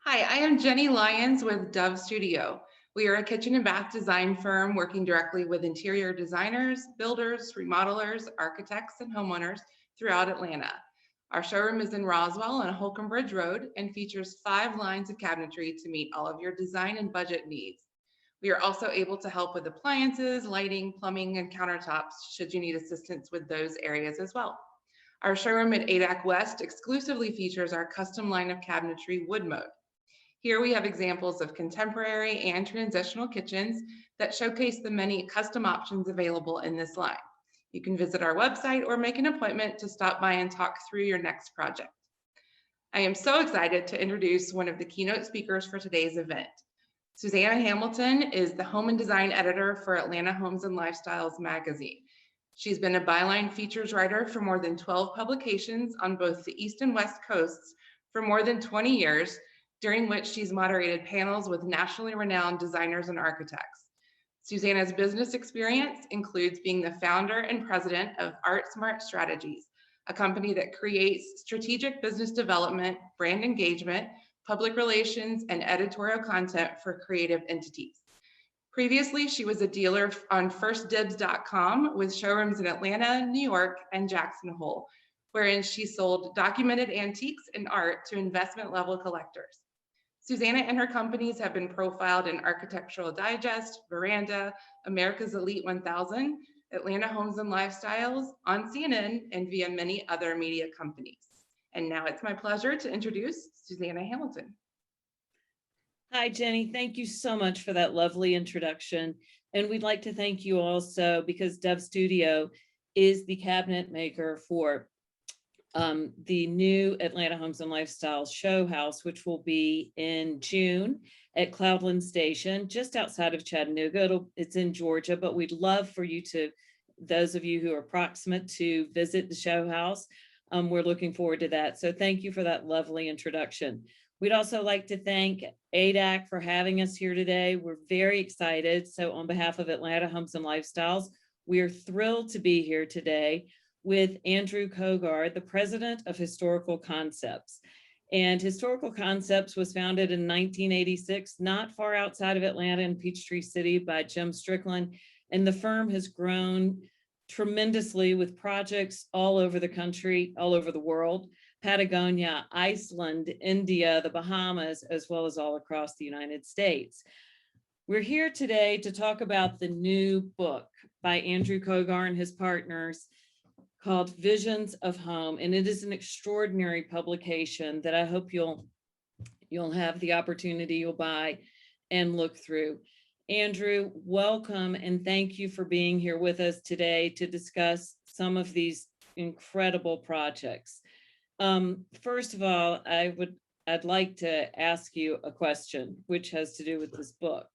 Hi, I am Jenny Lyons with Dove Studio. We are a kitchen and bath design firm working directly with interior designers, builders, remodelers, architects, and homeowners throughout Atlanta. Our showroom is in Roswell on Holcomb Bridge Road and features 5 lines of cabinetry to meet all of your design and budget needs. We are also able to help with appliances, lighting, plumbing, and countertops should you need assistance with those areas as well. Our showroom at ADAC West exclusively features our custom line of cabinetry wood mode. Here we have examples of contemporary and transitional kitchens that showcase the many custom options available in this line. You can visit our website or make an appointment to stop by and talk through your next project. I am so excited to introduce one of the keynote speakers for today's event. Suzanna Hamilton is the home and design editor for Atlanta Homes and Lifestyles magazine. She's been a byline features writer for more than 12 publications on both the East and West coasts for more than 20 years, during which she's moderated panels with nationally renowned designers and architects. Susanna's business experience includes being the founder and president of Art Smart Strategies, a company that creates strategic business development, brand engagement, public relations, and editorial content for creative entities. Previously, she was a dealer on firstdibs.com with showrooms in Atlanta, New York, and Jackson Hole, wherein she sold documented antiques and art to investment level collectors. Susanna and her companies have been profiled in Architectural Digest, Veranda, America's Elite 1000, Atlanta Homes and Lifestyles, on CNN, and via many other media companies. And now it's my pleasure to introduce Susanna Hamilton. Hi, Jenny. Thank you so much for that lovely introduction. And we'd like to thank you also because Dove Studio is the cabinet maker for the new Atlanta Homes and Lifestyles show house, which will be in June at Cloudland Station, just outside of Chattanooga. It's in Georgia, but we'd love for you to, those of you who are proximate, to visit the show house. We're looking forward to that. So thank you for that lovely introduction. We'd also like to thank ADAC for having us here today. We're very excited. So on behalf of Atlanta Homes and Lifestyles, we are thrilled to be here today with Andrew Cogar, the president of Historical Concepts. And Historical Concepts was founded in 1986, not far outside of Atlanta in Peachtree City by Jim Strickland. And the firm has grown tremendously with projects all over the country, all over the world, Patagonia, Iceland, India, the Bahamas, as well as all across the United States. We're here today to talk about the new book by Andrew Cogar and his partners called Visions of Home, and it is an extraordinary publication that I hope you'll have the opportunity, you'll buy and look through. Andrew, welcome and thank you for being here with us today to discuss some of these incredible projects. First of all, I'd like to ask you a question which has to do with this book.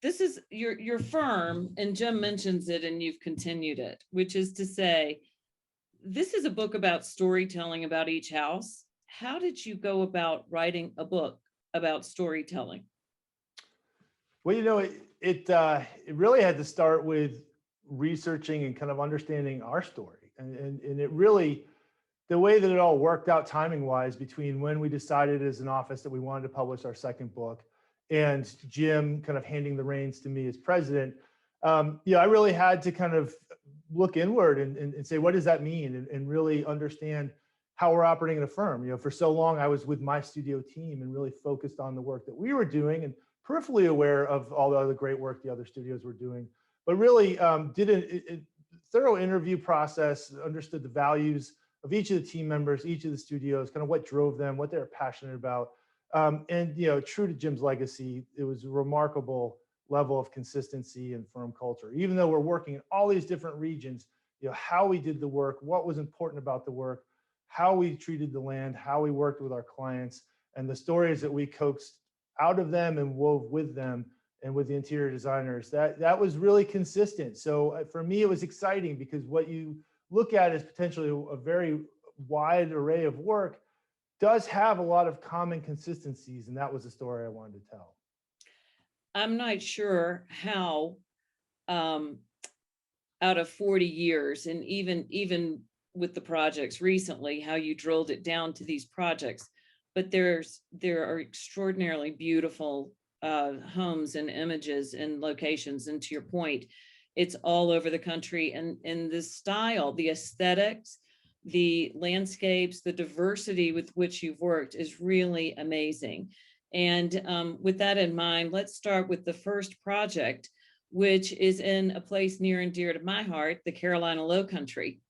This is your firm, and Jim mentions it and you've continued it, which is to say, this is a book about storytelling about each house. How did you go about writing a book about storytelling? Well, you know, it really had to start with researching and kind of understanding our story. And it really, the way that it all worked out timing wise between when we decided as an office that we wanted to publish our second book and Jim kind of handing the reins to me as president, I really had to kind of look inward and say, what does that mean? And really understand how we're operating in a firm. You know, for so long, I was with my studio team and really focused on the work that we were doing and peripherally aware of all the other great work the other studios were doing, but really did a thorough interview process, understood the values of each of the team members, each of the studios, kind of what drove them, what they're passionate about. And, true to Jim's legacy, it was a remarkable level of consistency and firm culture. Even though we're working in all these different regions, how we did the work, what was important about the work, how we treated the land, how we worked with our clients, and the stories that we coaxed out of them and wove with them and with the interior designers, that was really consistent. So for me, it was exciting because what you look at is potentially a very wide array of work does have a lot of common consistencies, and that was the story I wanted to tell. I'm not sure how, out of 40 years, and even with the projects recently, how you drilled it down to these projects. but there are extraordinarily beautiful homes and images and locations. And to your point, it's all over the country. And the style, the aesthetics, the landscapes, the diversity with which you've worked is really amazing. And with that in mind, let's start with the first project, which is in a place near and dear to my heart, the Carolina Lowcountry.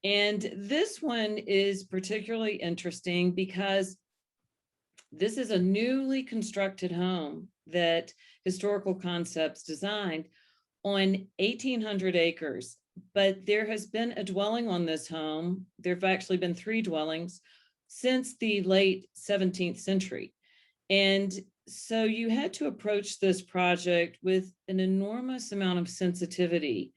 And this one is particularly interesting because this is a newly constructed home that Historical Concepts designed on 1,800 acres. But there has been a dwelling on this home. There have actually been 3 dwellings since the late 17th century. And so you had to approach this project with an enormous amount of sensitivity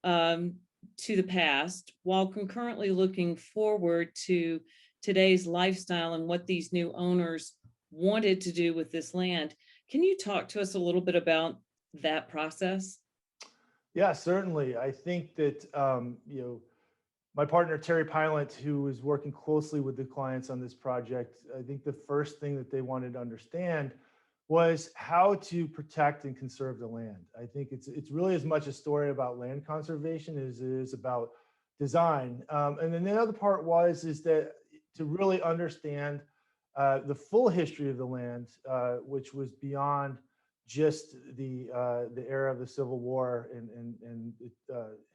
to the past, while concurrently looking forward to today's lifestyle and what these new owners wanted to do with this land. Can you talk to us a little bit about that process? Yeah, certainly. I think that, my partner, Terry Pilot, who was working closely with the clients on this project, I think the first thing that they wanted to understand was how to protect and conserve the land. I think it's really as much a story about land conservation as it is about design. And then the other part is that to really understand the full history of the land, which was beyond just the era of the Civil War and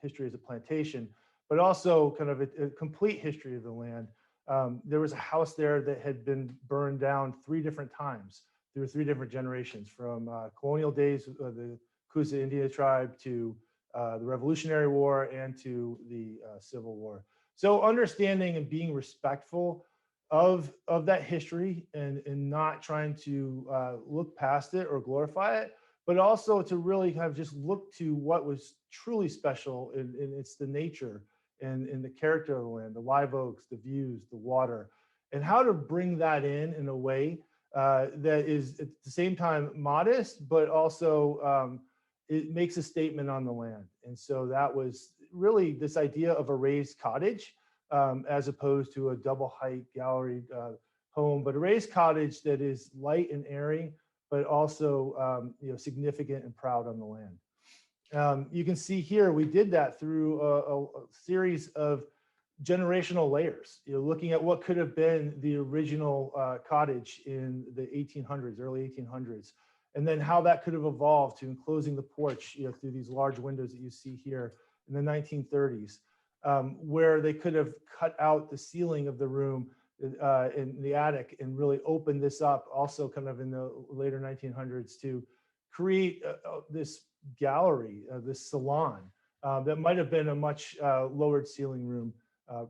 history as a plantation, but also kind of a complete history of the land. There was a house there that had been burned down 3 different times through 3 different generations, from colonial days, the Coosa Indian tribe, to the Revolutionary War, and to the Civil War. So understanding and being respectful of that history, and not trying to look past it or glorify it, but also to really kind of just look to what was truly special, and it's the nature and the character of the land, the live oaks, the views, the water, and how to bring that in a way that is at the same time modest, but also it makes a statement on the land. And so that was really this idea of a raised cottage, as opposed to a double height gallery home, but a raised cottage that is light and airy, but also significant and proud on the land. You can see here we did that through a series of generational layers, looking at what could have been the original cottage in the 1800s, early 1800s, and then how that could have evolved to enclosing the porch through these large windows that you see here in the 1930s, where they could have cut out the ceiling of the room in the attic and really opened this up, also kind of in the later 1900s, to create this gallery, this salon that might have been a much lowered ceiling room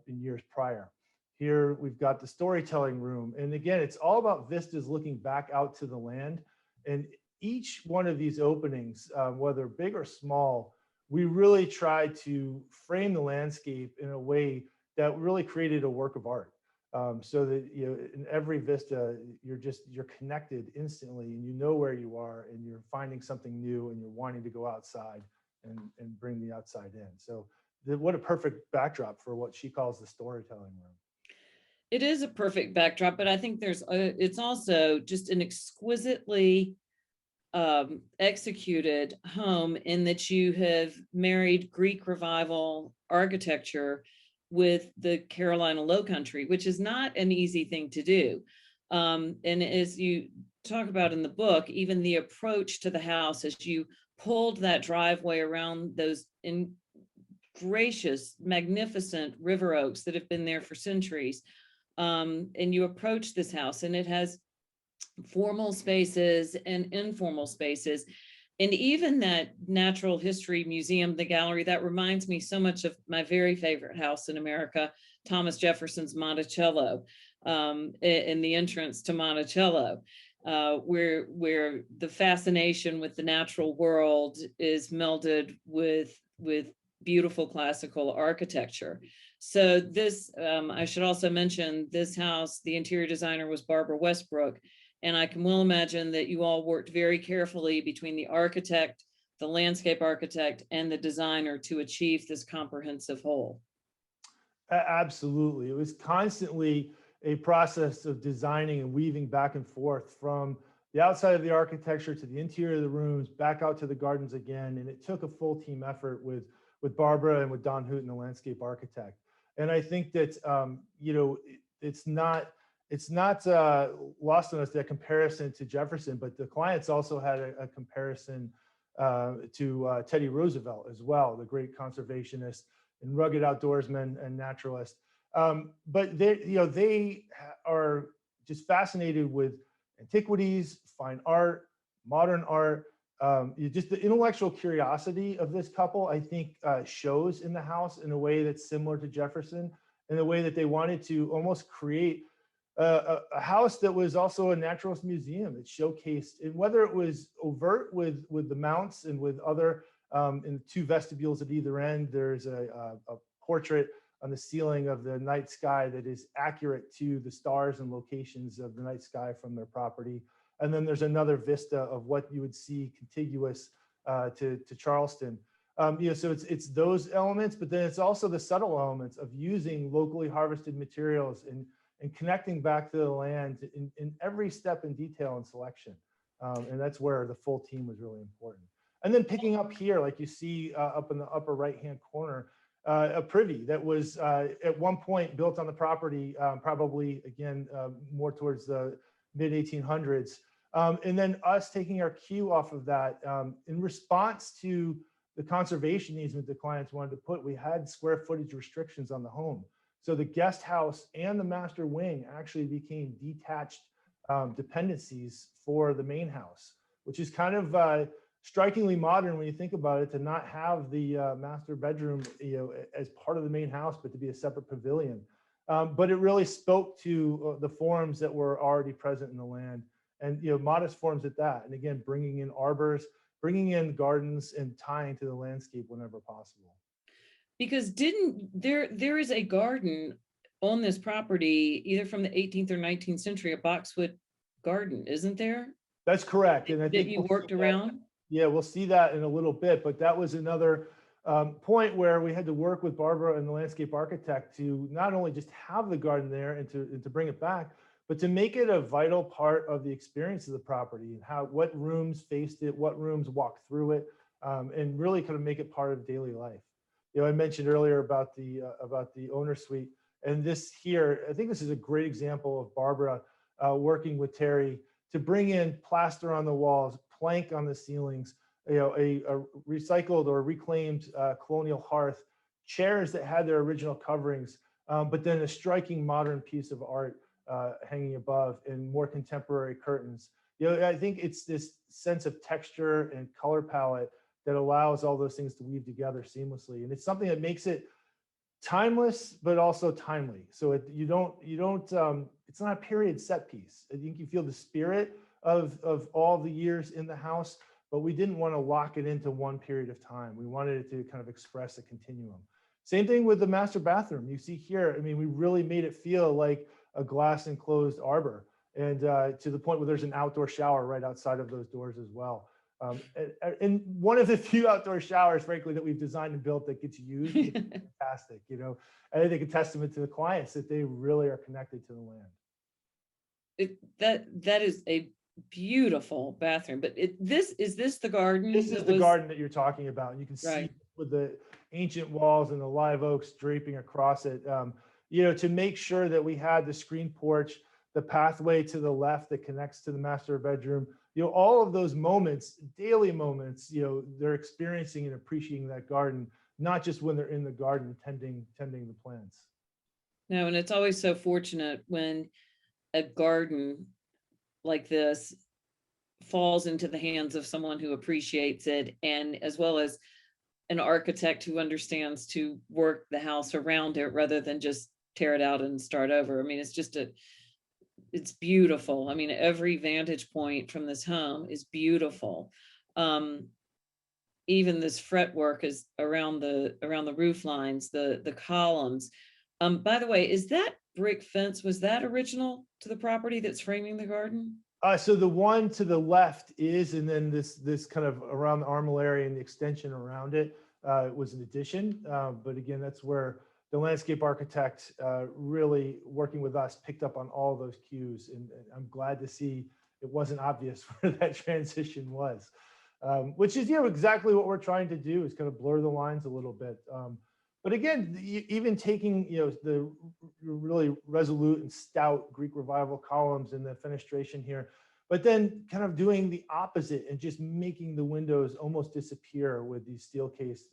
in years prior. Here we've got the storytelling room. And again, it's all about vistas looking back out to the land. And each one of these openings, whether big or small, we really tried to frame the landscape in a way that really created a work of art. So that in every vista, you're connected instantly, and you know where you are, and you're finding something new, and you're wanting to go outside and bring the outside in. So what a perfect backdrop for what she calls the storytelling room. It is a perfect backdrop, but I think it's also just an exquisitely executed home, in that you have married Greek Revival architecture with the Carolina Lowcountry, which is not an easy thing to do. And as you talk about in the book, even the approach to the house, as you pulled that driveway around those gracious, magnificent river oaks that have been there for centuries, and you approach this house, and it has formal spaces and informal spaces. And even that natural history museum, the gallery, that reminds me so much of my very favorite house in America, Thomas Jefferson's Monticello, in the entrance to Monticello, where the fascination with the natural world is melded with beautiful classical architecture. So this, I should also mention, this house, the interior designer was Barbara Westbrook. And I can well imagine that you all worked very carefully between the architect, the landscape architect, and the designer to achieve this comprehensive whole. Absolutely. It was constantly, a process of designing and weaving back and forth from the outside of the architecture to the interior of the rooms, back out to the gardens again. And it took a full team effort with Barbara and with Don Hooten, the landscape architect. And I think that, you know, it's not lost on us, that comparison to Jefferson, but the clients also had a comparison to Teddy Roosevelt as well, the great conservationist and rugged outdoorsman and naturalist. But they are just fascinated with antiquities, fine art, modern art. Just the intellectual curiosity of this couple, I think, shows in the house in a way that's similar to Jefferson, in a way that they wanted to almost create a house that was also a naturalist museum. It showcased, and whether it was overt with the mounts and with other, in the two vestibules at either end, there's a portrait on the ceiling of the night sky that is accurate to the stars and locations of the night sky from their property. And then there's another vista of what you would see contiguous to Charleston. So it's those elements, but then it's also the subtle elements of using locally harvested materials and connecting back to the land in every step in detail and selection. And that's where the full team was really important. And then picking up here, like you see up in the upper right-hand corner, a privy that was at one point built on the property, probably again, more towards the mid 1800s. And then us taking our cue off of that in response to the conservation easement the clients wanted to put, we had square footage restrictions on the home. So the guest house and the master wing actually became detached dependencies for the main house, which is kind of strikingly modern when you think about it, to not have the master bedroom, as part of the main house, but to be a separate pavilion. But it really spoke to the forms that were already present in the land, and modest forms at that. And again, bringing in arbors, bringing in gardens, and tying to the landscape whenever possible. Because there is a garden on this property, either from the 18th or 19th century, a boxwood garden, isn't there? That's correct. And I think you worked around. Yeah, we'll see that in a little bit, but that was another point where we had to work with Barbara and the landscape architect to not only just have the garden there and to bring it back, but to make it a vital part of the experience of the property, and what rooms faced it, what rooms walked through it, and really kind of make it part of daily life. I mentioned earlier about the owner suite, and this here, I think this is a great example of Barbara working with Terry to bring in plaster on the walls, plank on the ceilings, a recycled or reclaimed colonial hearth, chairs that had their original coverings, but then a striking modern piece of art hanging above, and more contemporary curtains. I think it's this sense of texture and color palette that allows all those things to weave together seamlessly. And it's something that makes it timeless, but also timely. So you don't, it's not a period set piece. I think you feel the spirit of all the years in the house, but we didn't want to lock it into one period of time. We wanted it to kind of express a continuum. Same thing with the master bathroom. You see here, I mean, we really made it feel like a glass enclosed arbor, and to the point where there's an outdoor shower right outside of those doors as well. And one of the few outdoor showers, frankly, that we've designed and built that gets used. It's fantastic, And I think a testament to the clients that they really are connected to the land. That is a beautiful bathroom, but is this the garden? This is the garden that you're talking about, and you can see Right. with the ancient walls and the live oaks draping across it. To make sure that we had the screen porch, the pathway to the left that connects to the master bedroom. All of those moments, daily moments, they're experiencing and appreciating that garden, not just when they're in the garden tending the plants. No, and it's always so fortunate when a garden like this falls into the hands of someone who appreciates it, and as well as an architect who understands to work the house around it rather than just tear it out and start over. I mean, it's beautiful. I mean, every vantage point from this home is beautiful. Even this fretwork is around the roof lines, the columns. By the way, is that brick fence, was that original to the property that's framing the garden? So the one to the left is, and then this kind of around the armor area and the extension around it was an addition. But again, that's where the landscape architect really working with us picked up on all those cues, and I'm glad to see it wasn't obvious where that transition was, which is exactly what we're trying to do, is kind of blur the lines a little bit. But again, even taking the really resolute and stout Greek Revival columns in the fenestration here, but then kind of doing the opposite and just making the windows almost disappear with these steel case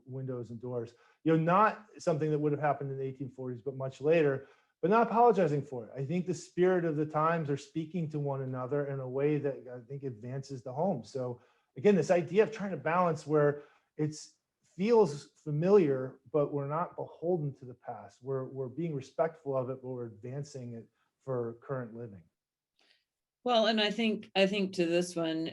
windows and doors. Not something that would have happened in the 1840s, but much later, but not apologizing for it. I think the spirit of the times are speaking to one another in a way that I think advances the home. So again, this idea of trying to balance where it feels familiar, but we're not beholden to the past. We're being respectful of it, but we're advancing it for current living. Well, and I think to this one,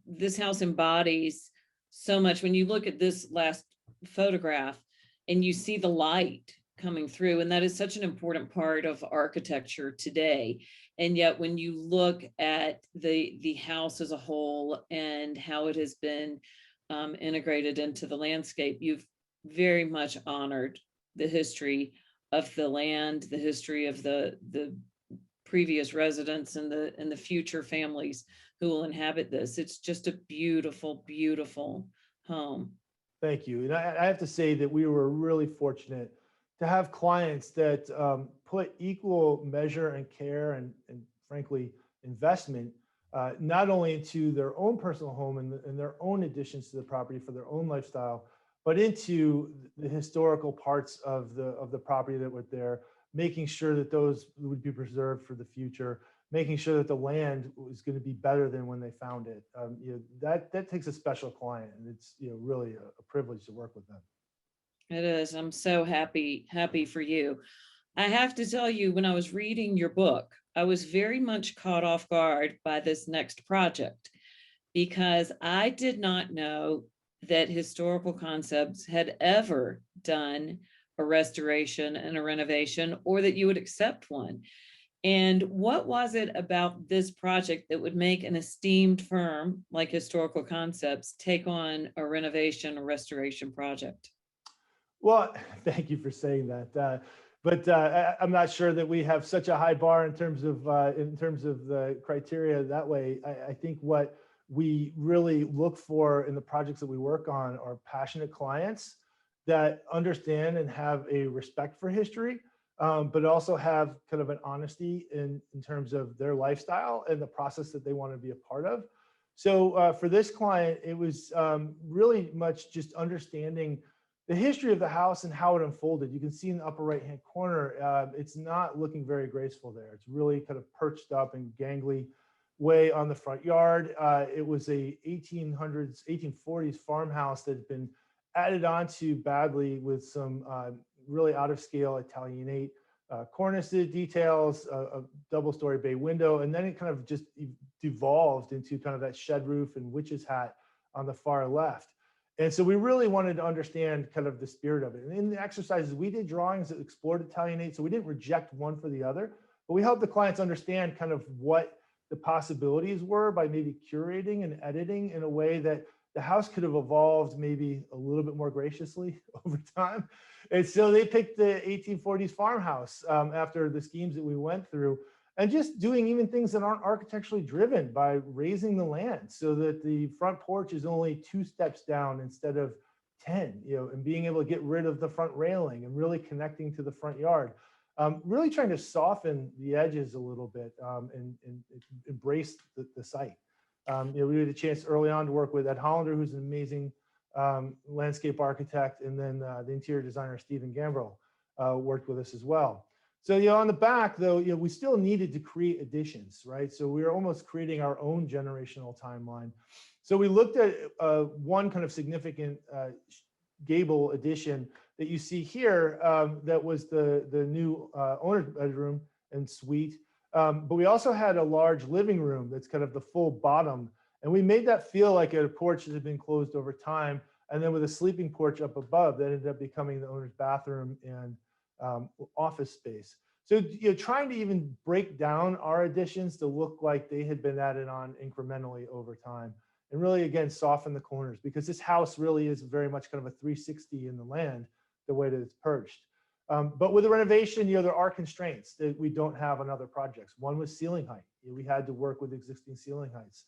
this house embodies so much. When you look at this last photograph and you see the light coming through, and that is such an important part of architecture today. And yet when you look at the house as a whole and how it has been integrated into the landscape, you've very much honored the history of the land, the history of the previous residents and the future families who will inhabit this. It's just a beautiful, beautiful home. Thank you. And I have to say that we were really fortunate to have clients that put equal measure and care and frankly, investment, not only into their own personal home and their own additions to the property for their own lifestyle, but into the historical parts of the property that were there, making sure that those would be preserved for the future, making sure that the land was going to be better than when they found it. That takes a special client, and it's really a privilege to work with them. It is. I'm so happy for you. I have to tell you, when I was reading your book, I was very much caught off guard by this next project, because I did not know that Historical Concepts had ever done a restoration and a renovation, or that you would accept one. And what was it about this project that would make an esteemed firm like Historical Concepts take on a renovation or restoration project? Well, thank you for saying that. But I'm not sure that we have such a high bar in terms of the criteria that way. I think what we really look for in the projects that we work on are passionate clients that understand and have a respect for history, but also have kind of an honesty in terms of their lifestyle and the process that they want to be a part of. So for this client, it was really much just understanding the history of the house and how it unfolded. You can see in the upper right-hand corner, it's not looking very graceful there. It's really kind of perched up and gangly way on the front yard. It was a 1800s, 1840s farmhouse that had been added onto badly with some really out of scale Italianate cornice details, a double-story bay window, and then it kind of just devolved into kind of that shed roof and witch's hat on the far left. And so we really wanted to understand kind of the spirit of it. And in the exercises, we did drawings that explored Italianate, so we didn't reject one for the other, but we helped the clients understand kind of what the possibilities were by maybe curating and editing in a way that the house could have evolved maybe a little bit more graciously over time. And so they picked the 1840s farmhouse after the schemes that we went through, and just doing even things that aren't architecturally driven by raising the land so that the front porch is only 2 steps down instead of 10, and being able to get rid of the front railing and really connecting to the front yard. Really trying to soften the edges a little bit and embrace the site. We had a chance early on to work with Ed Hollander, who's an amazing landscape architect, and then the interior designer, Stephen Gambrell, worked with us as well. So, on the back, though, we still needed to create additions, right? So we were almost creating our own generational timeline. So we looked at one kind of significant gable addition that you see here, that was the new owner's bedroom and suite. But we also had a large living room that's kind of the full bottom. And we made that feel like a porch that had been closed over time. And then with a sleeping porch up above, that ended up becoming the owner's bathroom and office space. So, trying to even break down our additions to look like they had been added on incrementally over time, and really, again, soften the corners, because this house really is very much kind of a 360 in the land, the way that it's perched. But with the renovation, there are constraints that we don't have on other projects. One was ceiling height. We had to work with existing ceiling heights.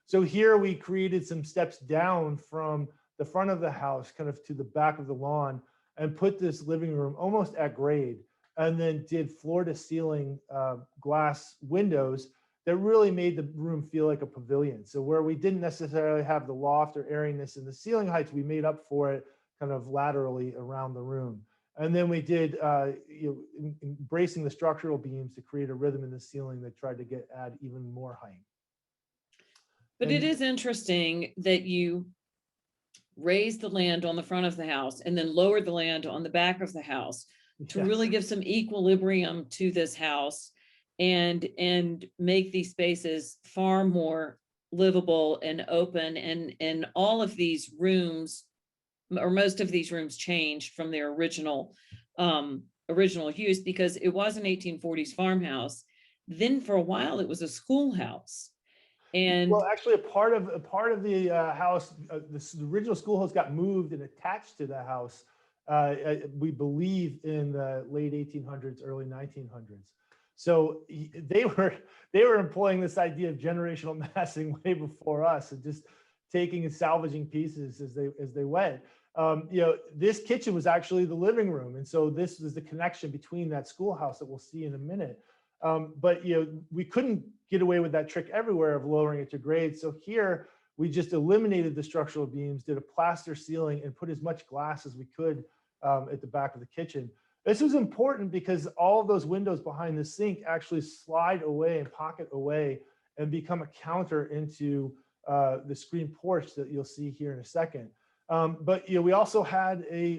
So here we created some steps down from the front of the house, kind of to the back of the lawn, and put this living room almost at grade, and then did floor to ceiling glass windows that really made the room feel like a pavilion. So where we didn't necessarily have the loft or airiness in the ceiling heights, we made up for it kind of laterally around the room. And then we did embracing the structural beams to create a rhythm in the ceiling that tried to add even more height. But it is interesting that you raised the land on the front of the house and then lowered the land on the back of the house to really give some equilibrium to this house and make these spaces far more livable and open. And all of these rooms, or most of these rooms, changed from their original use, because it was an 1840s farmhouse. Then for a while it was a schoolhouse. And well, actually, a part of the house, the original schoolhouse got moved and attached to the house. We believe in the late 1800s, early 1900s. So they were employing this idea of generational massing way before us, and just taking and salvaging pieces as they went. This kitchen was actually the living room, and so this was the connection between that schoolhouse that we'll see in a minute. But we couldn't get away with that trick everywhere of lowering it to grade. So here we just eliminated the structural beams, did a plaster ceiling, and put as much glass as we could at the back of the kitchen. This was important because all of those windows behind the sink actually slide away and pocket away and become a counter into the screen porch that you'll see here in a second. But we also had a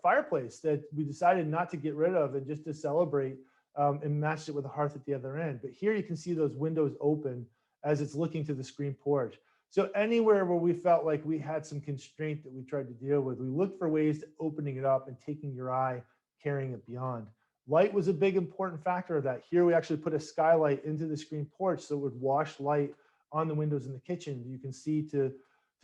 fireplace that we decided not to get rid of and just to celebrate, and matched it with a hearth at the other end. But here you can see those windows open as it's looking to the screen porch. So anywhere where we felt like we had some constraint that we tried to deal with, we looked for ways to opening it up and taking your eye, carrying it beyond. Light was a big important factor of that. Here we actually put a skylight into the screen porch so it would wash light on the windows in the kitchen. You can see to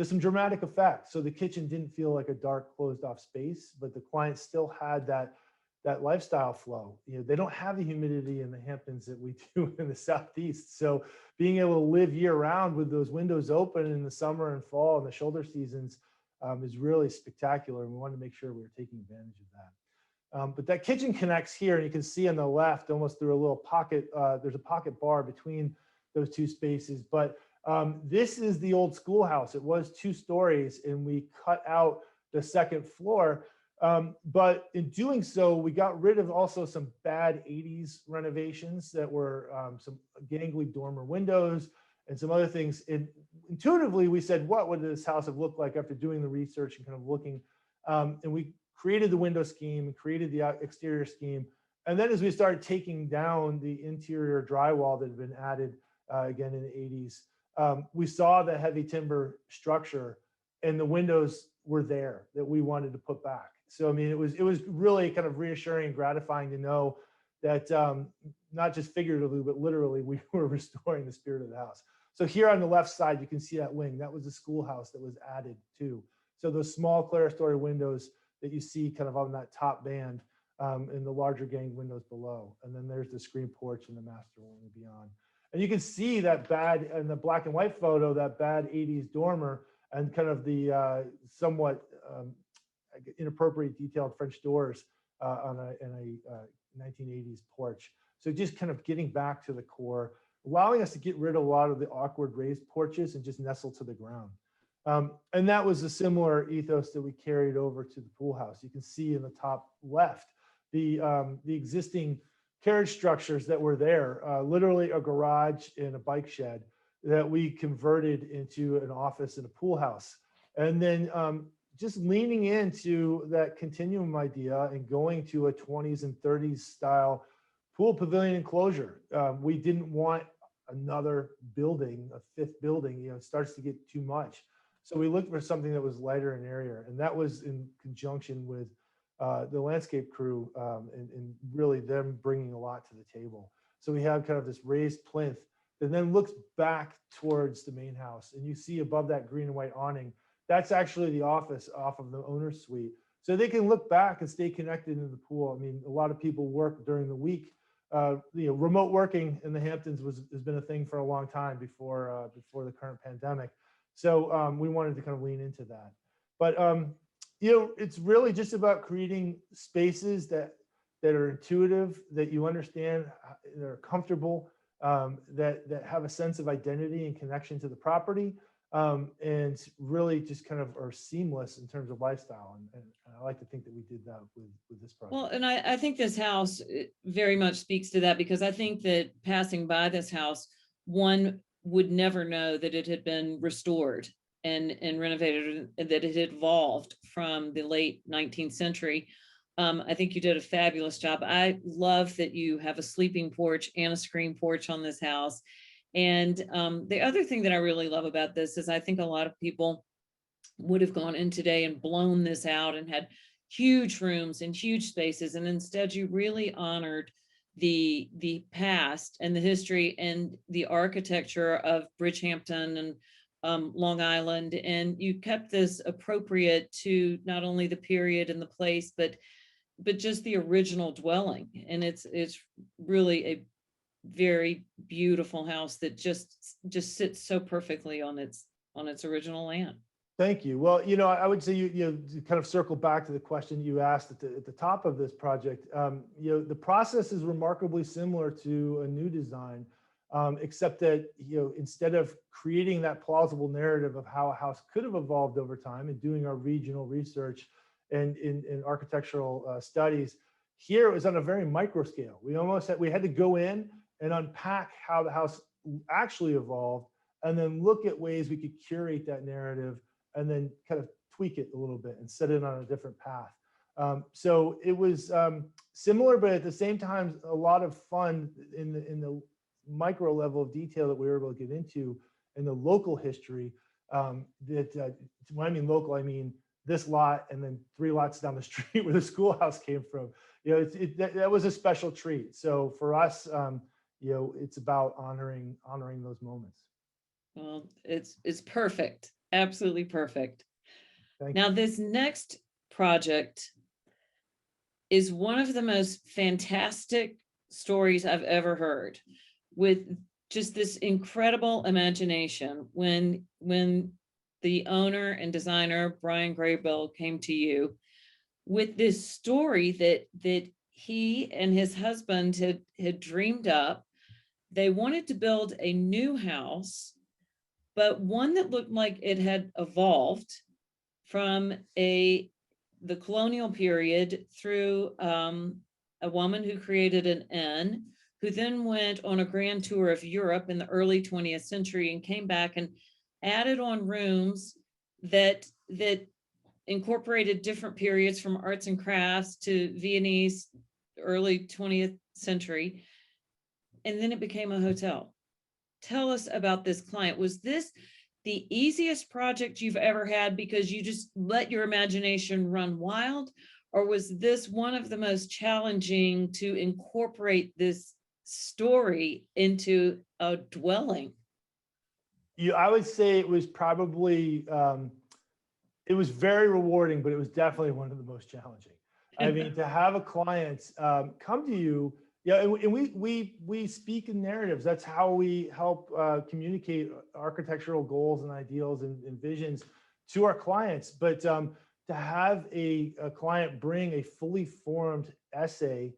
some dramatic effect. So the kitchen didn't feel like a dark, closed off space, but the client still had that lifestyle flow. They don't have the humidity in the Hamptons that we do in the Southeast. So being able to live year round with those windows open in the summer and fall and the shoulder seasons is really spectacular. And we wanted to make sure we were taking advantage of that. But that kitchen connects here, and you can see on the left, almost through a little pocket, there's a pocket bar between those two spaces. But this is the old schoolhouse. It was 2 stories, and we cut out the second floor. But in doing so, we got rid of also some bad 80s renovations that were some gangly dormer windows and some other things. And intuitively, we said, what would this house have looked like after doing the research and kind of looking? And we created the window scheme, created the exterior scheme. And then as we started taking down the interior drywall that had been added again in the 80s, we saw the heavy timber structure, and the windows were there that we wanted to put back. So, I mean, it was really kind of reassuring and gratifying to know that not just figuratively, but literally, we were restoring the spirit of the house. So here on the left side, you can see that wing. That was the schoolhouse that was added too. So those small clerestory windows that you see kind of on that top band, and the larger gang windows below. And then there's the screen porch and the master wing and beyond. And you can see that bad, in the black and white photo, that bad 80s dormer and kind of the somewhat inappropriate detailed French doors in a 1980s porch. So just kind of getting back to the core, allowing us to get rid of a lot of the awkward raised porches and just nestle to the ground. And that was a similar ethos that we carried over to the pool house. You can see in the top left, the existing carriage structures that were there, literally a garage and a bike shed that we converted into an office and a pool house. And then just leaning into that continuum idea and going to a 20s and 30s style pool pavilion enclosure. We didn't want another building, a 5th building, it starts to get too much. So we looked for something that was lighter and airier, and that was in conjunction with the landscape crew and really them bringing a lot to the table. So we have kind of this raised plinth that then looks back towards the main house, and you see above that green and white awning, that's actually the office off of the owner's suite. so they can look back and stay connected in the pool. I mean, a lot of people work during the week. Remote working in the Hamptons has been a thing for a long time before the current pandemic. So we wanted to kind of lean into that. But it's really just about creating spaces that are intuitive, that you understand, that are comfortable, that have a sense of identity and connection to the property, and really just kind of are seamless in terms of lifestyle. And I like to think that we did that with this project. Well, and I think this house very much speaks to that, because I think that passing by this house, one would never know that it had been restored and renovated, and that it had evolved from the late 19th century. I think you did a fabulous job. I love that you have a sleeping porch and a screen porch on this house. And the other thing that I really love about this is I think a lot of people would have gone in today and blown this out and had huge rooms and huge spaces. And instead you really honored the past and the history and the architecture of Bridgehampton and Long Island. And you kept this appropriate to not only the period and the place, but just the original dwelling. And it's really a very beautiful house that just sits so perfectly on its original land. Thank you. Well, I would say you kind of circle back to the question you asked at the top of this project. The process is remarkably similar to a new design, except that instead of creating that plausible narrative of how a house could have evolved over time and doing our regional research and in architectural studies, here it was on a very micro scale. We had to go in and unpack how the house actually evolved, and then look at ways we could curate that narrative and then kind of tweak it a little bit and set it on a different path. So it was similar, but at the same time, a lot of fun in the micro level of detail that we were able to get into in the local history. When I mean local, I mean this lot and then 3 lots down the street where the schoolhouse came from. That was a special treat. So for us, it's about honoring those moments. Well, it's perfect. Absolutely perfect. Thank Now, you. this next project is one of the most fantastic stories I've ever heard, with just this incredible imagination. When the owner and designer, Brian Graybill, came to you with this story that he and his husband had dreamed up. They wanted to build a new house, but one that looked like it had evolved from the colonial period through a woman who created an inn, who then went on a grand tour of Europe in the early 20th century and came back and added on rooms that incorporated different periods, from arts and crafts to Viennese, early 20th century. And then it became a hotel. Tell us about this client. Was this the easiest project you've ever had because you just let your imagination run wild? Or was this one of the most challenging to incorporate this story into a dwelling? I would say it was probably, it was very rewarding, but it was definitely one of the most challenging. I mean, to have a client come to you, and we speak in narratives. That's how we help communicate architectural goals and ideals and visions to our clients. But to have a client bring a fully formed essay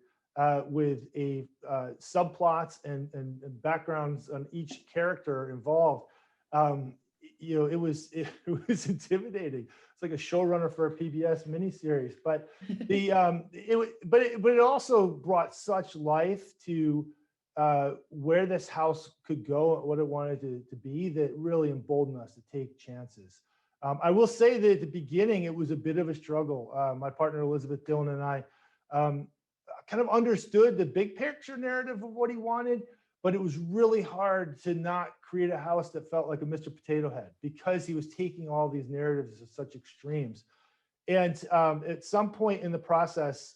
with a subplots and backgrounds on each character involved, it was intimidating. It's like a showrunner for a PBS miniseries, but it also brought such life to where this house could go, what it wanted to be, that really emboldened us to take chances. I will say that at the beginning, it was a bit of a struggle. My partner, Elizabeth Dillon, and I kind of understood the big picture narrative of what he wanted, but it was really hard to not create a house that felt like a Mr. Potato Head, because he was taking all these narratives to such extremes. And at some point in the process,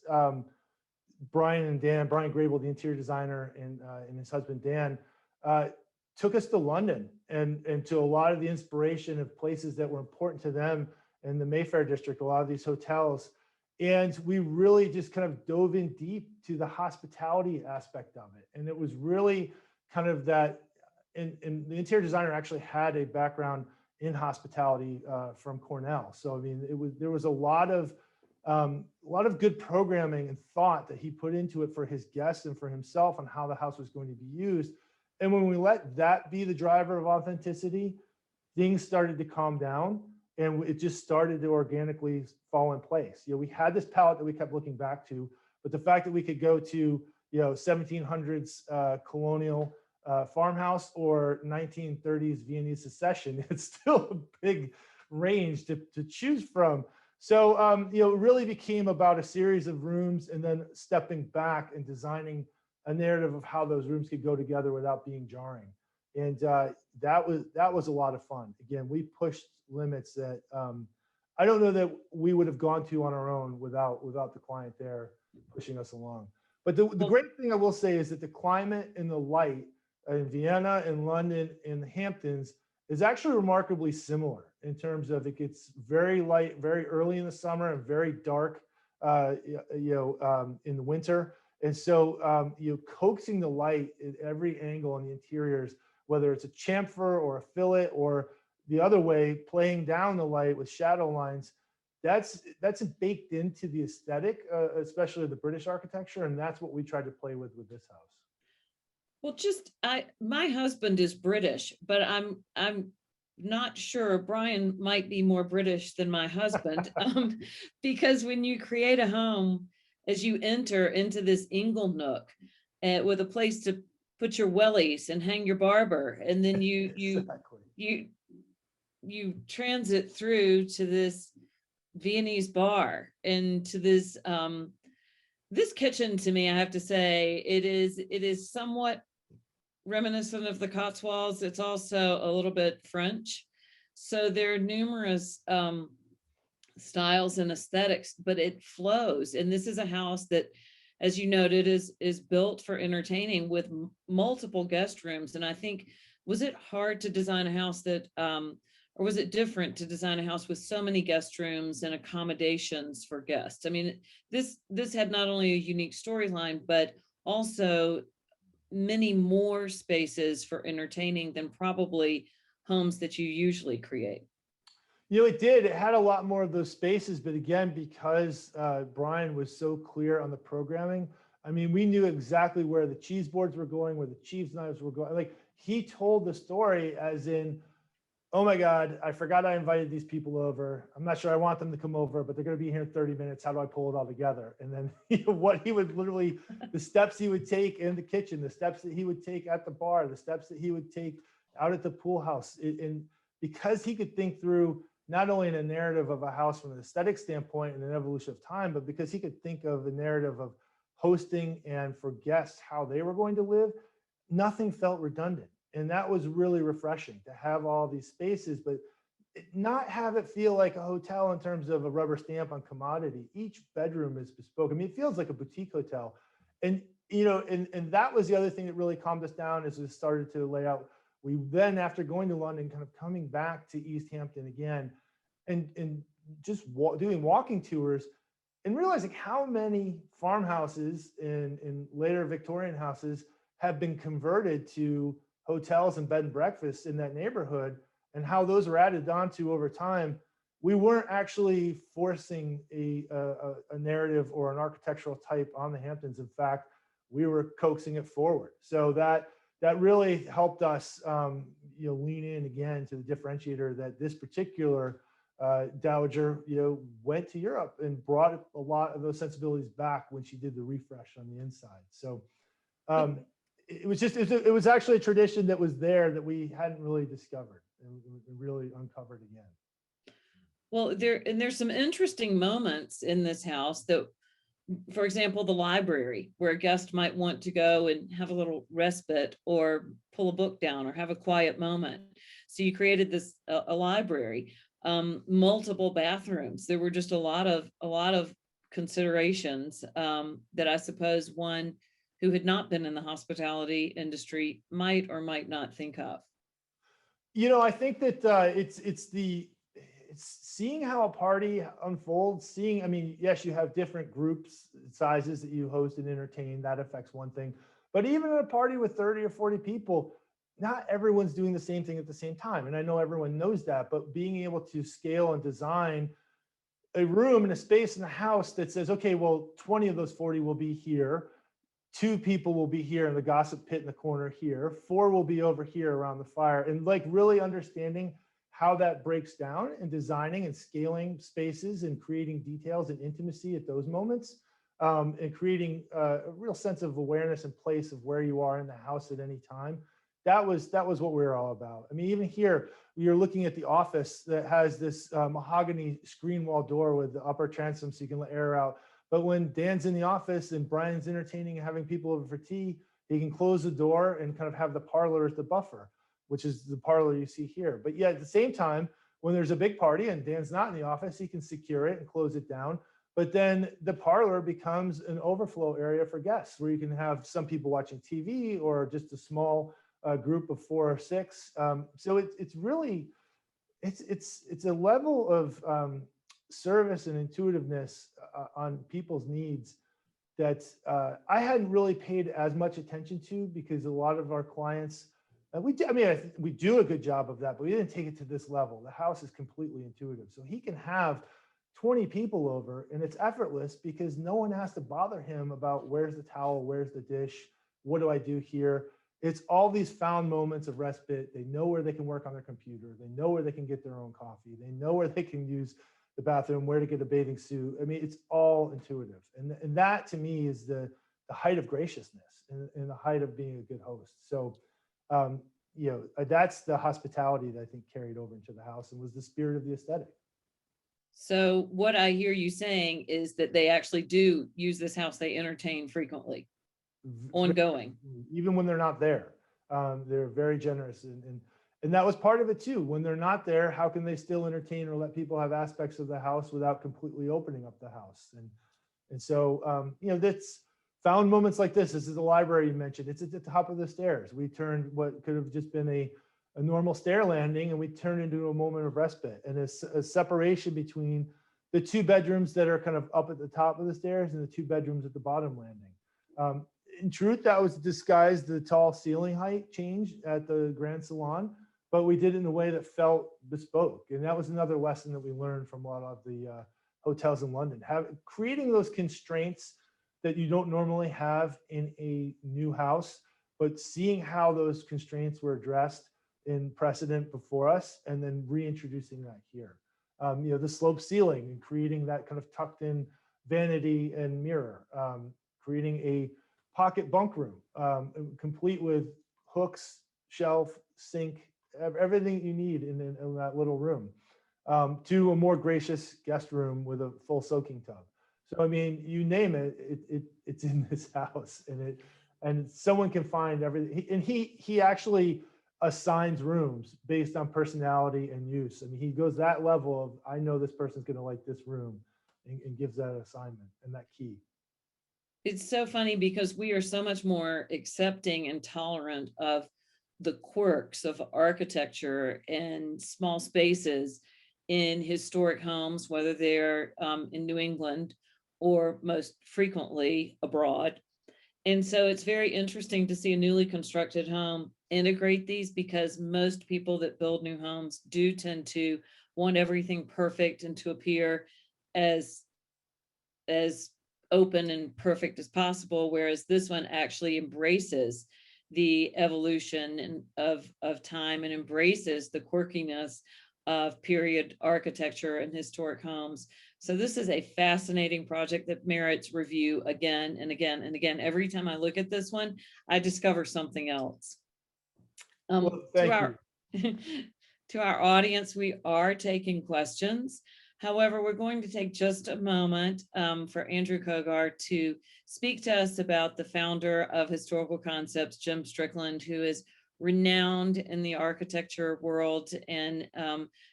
Brian Graybill, the interior designer, and his husband, Dan, took us to London and to a lot of the inspiration of places that were important to them in the Mayfair district, a lot of these hotels. And we really just kind of dove in deep to the hospitality aspect of it. And it was really kind of that, and the interior designer actually had a background in hospitality from Cornell. So, I mean, there was a lot of good programming and thought that he put into it for his guests and for himself on how the house was going to be used. And when we let that be the driver of authenticity, things started to calm down and it just started to organically fall in place. You know, we had this palette that we kept looking back to, but the fact that we could go to, 1700s colonial farmhouse or 1930s Viennese Secession, it's still a big range to choose from. So, it really became about a series of rooms and then stepping back and designing a narrative of how those rooms could go together without being jarring. And that was a lot of fun. Again, we pushed limits that I don't know that we would have gone to on our own without the client there pushing us along. But the great thing I will say is that the climate and the light in Vienna and London and the Hamptons is actually remarkably similar in terms of it gets very light very early in the summer and very dark in the winter. And so coaxing the light at every angle on the interiors, whether it's a chamfer or a fillet or the other way, playing down the light with shadow lines, that's baked into the aesthetic, especially the British architecture. And that's what we tried to play with this house. Well, my husband is British, but I'm not sure. Brian might be more British than my husband, because when you create a home, as you enter into this ingle nook with a place to put your wellies and hang your barber, and then you transit through to this Viennese bar and to this this kitchen. To me, I have to say, it is somewhat reminiscent of the Cotswolds. It's also a little bit French. So there are numerous styles and aesthetics, but it flows. And this is a house that, as you noted, is built for entertaining with multiple guest rooms. And I think, was it hard to design a house that, or was it different to design a house with so many guest rooms and accommodations for guests? I mean, this had not only a unique storyline, but also many more spaces for entertaining than probably homes that you usually create. It did. It had a lot more of those spaces, but again, because Brian was so clear on the programming, I mean, we knew exactly where the cheese boards were going, where the cheese knives were going. Like, he told the story as in, oh my God, I forgot I invited these people over. I'm not sure I want them to come over, but they're going to be here in 30 minutes. How do I pull it all together? And then what he would literally, the steps he would take in the kitchen, the steps that he would take at the bar, the steps that he would take out at the pool house. And because he could think through not only in a narrative of a house from an aesthetic standpoint and an evolution of time, but because he could think of a narrative of hosting and for guests, how they were going to live, nothing felt redundant. And that was really refreshing to have all these spaces, but not have it feel like a hotel in terms of a rubber stamp on commodity. Each bedroom is bespoke. I mean, it feels like a boutique hotel. And, and that was the other thing that really calmed us down as we started to lay out. We then, after going to London, kind of coming back to East Hampton again, and just doing walking tours and realizing how many farmhouses and later Victorian houses have been converted to hotels and bed and breakfasts in that neighborhood, and how those are added onto over time. We weren't actually forcing a narrative or an architectural type on the Hamptons. In fact, we were coaxing it forward. So that really helped us, lean in again to the differentiator that this particular dowager, went to Europe and brought a lot of those sensibilities back when she did the refresh on the inside. So it was actually a tradition that was there that we hadn't really discovered and really uncovered again. Well, there's some interesting moments in this house that, for example, the library, where a guest might want to go and have a little respite or pull a book down or have a quiet moment. So you created this a library, multiple bathrooms. There were just a lot of considerations that I suppose one who had not been in the hospitality industry might or might not think of. I think that it's seeing how a party unfolds, seeing, I mean, yes, you have different groups, sizes that you host and entertain, that affects one thing. But even at a party with 30 or 40 people, not everyone's doing the same thing at the same time. And I know everyone knows that, but being able to scale and design a room and a space in the house that says, okay, well, 20 of those 40 will be here. 2 people will be here in the gossip pit in the corner here. 4 will be over here around the fire. And like really understanding how that breaks down and designing and scaling spaces and creating details and intimacy at those moments, and creating a real sense of awareness and place of where you are in the house at any time. That was what we were all about. I mean, even here, you're looking at the office that has this mahogany screen wall door with the upper transom so you can let air out. But when Dan's in the office and Brian's entertaining and having people over for tea, he can close the door and kind of have the parlor as the buffer, which is the parlor you see here. But yet at the same time, when there's a big party and Dan's not in the office, he can secure it and close it down. But then the parlor becomes an overflow area for guests where you can have some people watching TV or just a small group of 4 or 6. So it's really, it's a level of service and intuitiveness on people's needs that I hadn't really paid as much attention to, because a lot of our clients, we do a good job of that, but we didn't take it to this level. The house is completely intuitive. So he can have 20 people over and it's effortless because no one has to bother him about where's the towel, where's the dish, what do I do here? It's all these found moments of respite. They know where they can work on their computer. They know where they can get their own coffee. They know where they can use the bathroom, where to get a bathing suit. I mean, it's all intuitive. And that to me is the height of graciousness and the height of being a good host. So, that's the hospitality that I think carried over into the house and was the spirit of the aesthetic. So what I hear you saying is that they actually do use this house. They entertain frequently, ongoing. Even when they're not there, they're very generous. And that was part of it too. When they're not there, how can they still entertain or let people have aspects of the house without completely opening up the house? And so, that's found moments like this. This is the library you mentioned. It's at the top of the stairs. We turned what could have just been a normal stair landing and we turned into a moment of respite and a separation between the 2 bedrooms that are kind of up at the top of the stairs and the 2 bedrooms at the bottom landing. In truth, that was disguised the tall ceiling height change at the Grand Salon, but we did it in a way that felt bespoke. And that was another lesson that we learned from a lot of the hotels in London, creating those constraints that you don't normally have in a new house, but seeing how those constraints were addressed in precedent before us and then reintroducing that here. The slope ceiling and creating that kind of tucked in vanity and mirror, creating a pocket bunk room, complete with hooks, shelf, sink, everything you need in that little room, to a more gracious guest room with a full soaking tub. So, I mean, you name it, it's in this house, and someone can find everything. And he actually assigns rooms based on personality and use. I mean, he goes that level of, I know this person's going to like this room, and gives that assignment and that key. It's so funny because we are so much more accepting and tolerant of the quirks of architecture and small spaces in historic homes, whether they're in New England or most frequently abroad. And so it's very interesting to see a newly constructed home integrate these, because most people that build new homes do tend to want everything perfect and to appear as open and perfect as possible, whereas this one actually embraces the evolution of time and embraces the quirkiness of period architecture and historic homes. So this is a fascinating project that merits review again and again and again. Every time I look at this one, I discover something else. Well, thank you. To our audience, we are taking questions. However, we're going to take just a moment for Andrew Cogar to speak to us about the founder of Historical Concepts, Jim Strickland, who is renowned in the architecture world and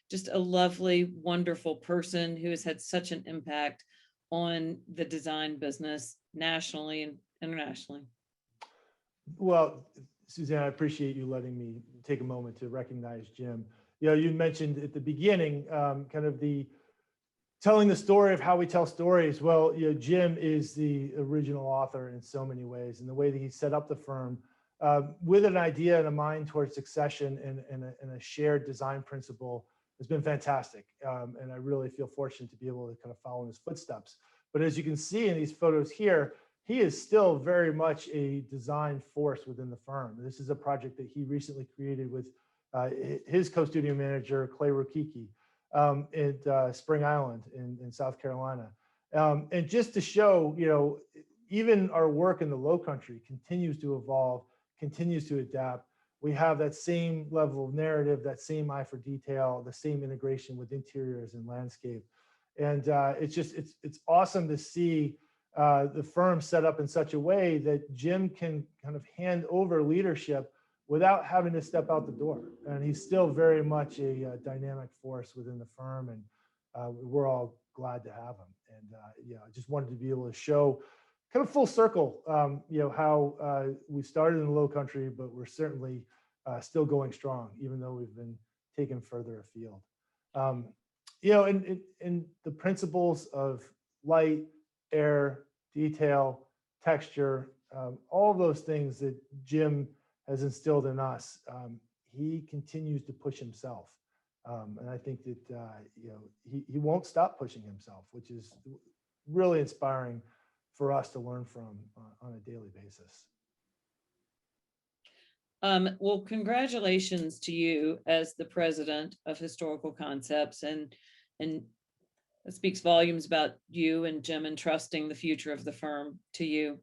just a lovely, wonderful person who has had such an impact on the design business nationally and internationally. Well, Suzanne, I appreciate you letting me take a moment to recognize Jim. you mentioned at the beginning, kind of the telling the story of how we tell stories. Well, Jim is the original author in so many ways, and the way that he set up the firm with an idea and a mind towards succession and a shared design principle has been fantastic. And I really feel fortunate to be able to kind of follow in his footsteps. But as you can see in these photos here, he is still very much a design force within the firm. This is a project that he recently created with his co-studio manager, Clay Rokicki, at Spring Island in South Carolina. And just to show, even our work in the Lowcountry continues to evolve, continues to adapt. We have that same level of narrative, that same eye for detail, the same integration with interiors and landscape. And it's awesome to see the firm set up in such a way that Jim can kind of hand over leadership without having to step out the door. And he's still very much a dynamic force within the firm, and we're all glad to have him. And I just wanted to be able to show kind of full circle, how we started in the Lowcountry, but we're certainly still going strong, even though we've been taken further afield. And the principles of light, air, detail, texture, all of those things that Jim has instilled in us, he continues to push himself. And I think that, he won't stop pushing himself, which is really inspiring for us to learn from on a daily basis. Well, congratulations to you as the president of Historical Concepts, and it speaks volumes about you and Jim entrusting the future of the firm to you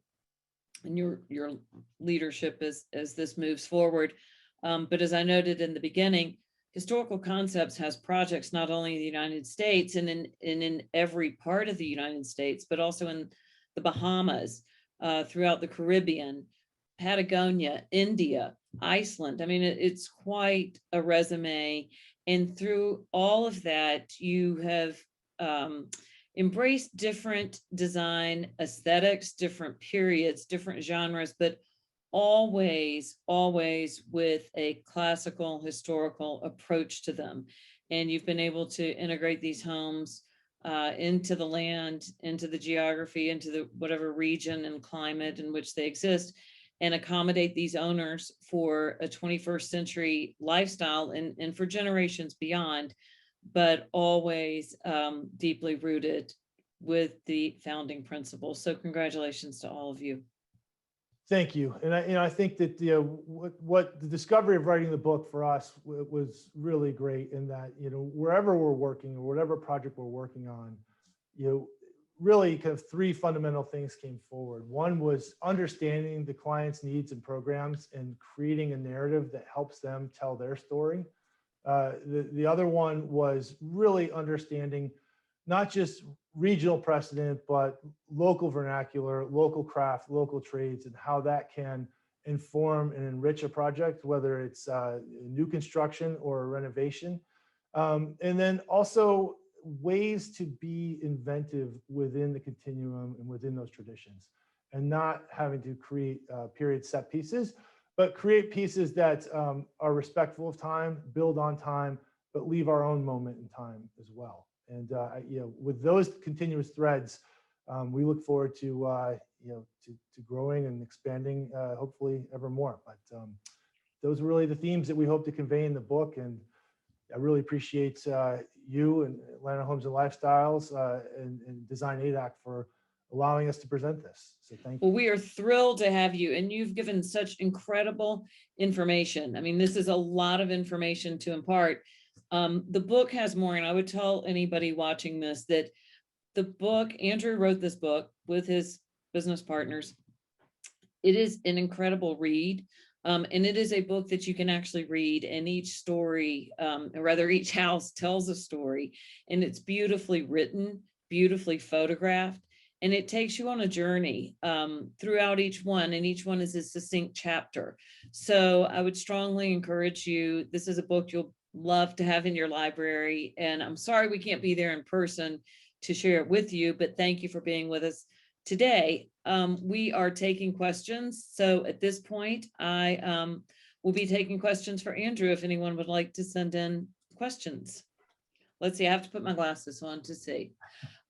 and your leadership as this moves forward. But as I noted in the beginning, Historical Concepts has projects not only in the United States and in every part of the United States, but also in the Bahamas, throughout the Caribbean, Patagonia, India, Iceland. I mean, it's quite a resume. And through all of that, you have embraced different design aesthetics, different periods, different genres, but always with a classical historical approach to them. And you've been able to integrate these homes into the land, into the geography, into the whatever region and climate in which they exist, and accommodate these owners for a 21st century lifestyle and for generations beyond, but always deeply rooted with the founding principles. So congratulations to all of you. Thank you. And I think that what the discovery of writing the book for us was really great in that, wherever we're working or whatever project we're working on, really kind of three fundamental things came forward. One was understanding the client's needs and programs and creating a narrative that helps them tell their story. The other one was really understanding not just regional precedent, but local vernacular, local craft, local trades, and how that can inform and enrich a project, whether it's new construction or a renovation. And then also ways to be inventive within the continuum and within those traditions, and not having to create period set pieces, but create pieces that are respectful of time, build on time, but leave our own moment in time as well. And with those continuous threads, we look forward to growing and expanding, hopefully ever more. But those are really the themes that we hope to convey in the book. And I really appreciate you and Atlanta Homes and Lifestyles and Design ADAC for allowing us to present this. So thank you. Well, we are thrilled to have you, and you've given such incredible information. I mean, this is a lot of information to impart. The book has more, and I would tell anybody watching this that the book, Andrew wrote this book with his business partners. It is an incredible read. And it is a book that you can actually read, and each story, or rather each house tells a story, and it's beautifully written, beautifully photographed, and it takes you on a journey throughout each one, and each one is a succinct chapter. So I would strongly encourage you, this is a book you'll love to have in your library, and I'm sorry we can't be there in person to share it with you, but thank you for being with us today. We are taking questions. So at this point, I will be taking questions for Andrew if anyone would like to send in questions? Let's see, I have to put my glasses on to see.